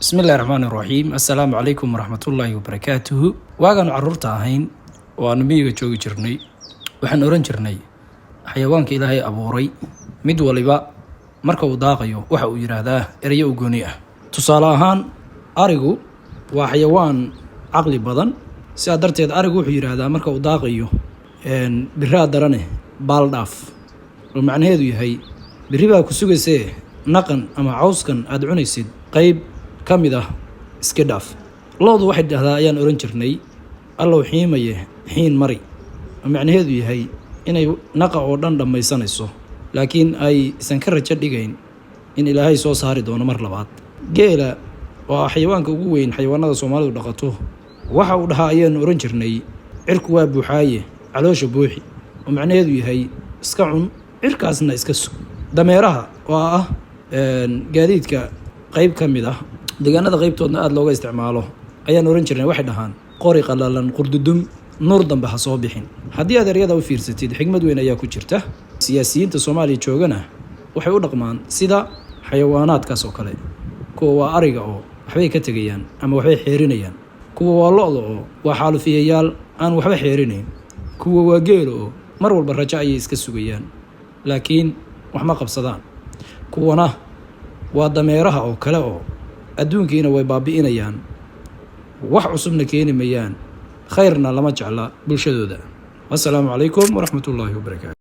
بسم الله الرحمن الرحيم السلام عليكم ورحمة الله وبركاته واغان عرورتا ahayn oo aan miyiga joogi jirnay waxaan oran jirnay xayawaanka Ilaahay abuuray mid waliba marka uu daaqayo waxa uu yiraahdaa erayo u gooni ah tusaale ahaan arigu waa xayawaan aqli badan sidaa darteed arigu wuxuu yiraahdaa marka uu daaqayo biraa darane baal dhaaf oo macnaheedu yahay biri baa ku sugaysay naqan ama cawskan aad cunaysid qayb kamid ah iska dhaaf loodu waxay dhahdaa ayaan oran jirnay allow xiimaye xiin mari macnaheedu yahay inay naqa oo dhan dhamaysanayso laakiin ay isan ka rajo dhigayn in Ilaahay soo saari doono mar labaad geela waa xayawaanka ugu weyn xayawaanada Soomaalidu dhaqato waxa uu dhahaa ayaan oran jirnay cirku waa buuxaaye caloosha buuxi oo macnaheedu yahay iska cun cirkaasna iska sug dameeraha waa ah gaadiidka qayb kamid ah deegaanada qaybtoodna aad looga isticmaalo ayaan oran jirnay waxay dhahaan qori qalalan qurdudum nuur dambe ha soo bixin haddii aad ereyada u fiirsatid xigmad weyn ayaa ku jirta siyaasiyiinta Soomaaliya joogana waxay u dhaqmaan sida xayawaanaadkaas oo kale kuwa waa ariga oo waxbay ka tagayaan ama waxbay xeerinayaan kuwa waa lo'da oo waa xaalufiyayaal aan waxba xeerinayn kuwa waa geel oo mar walba rajo ayay iska sugayaan laakiin wax ma qabsadaan kuwana waa dameeraha oo kale oo adduunkiina way baabi'inayaan wax cusubna keeni mayaan khayrna lama jecla bulshadooda. Assalaamu calaykum waraxmatullaahi wabarakaatuh.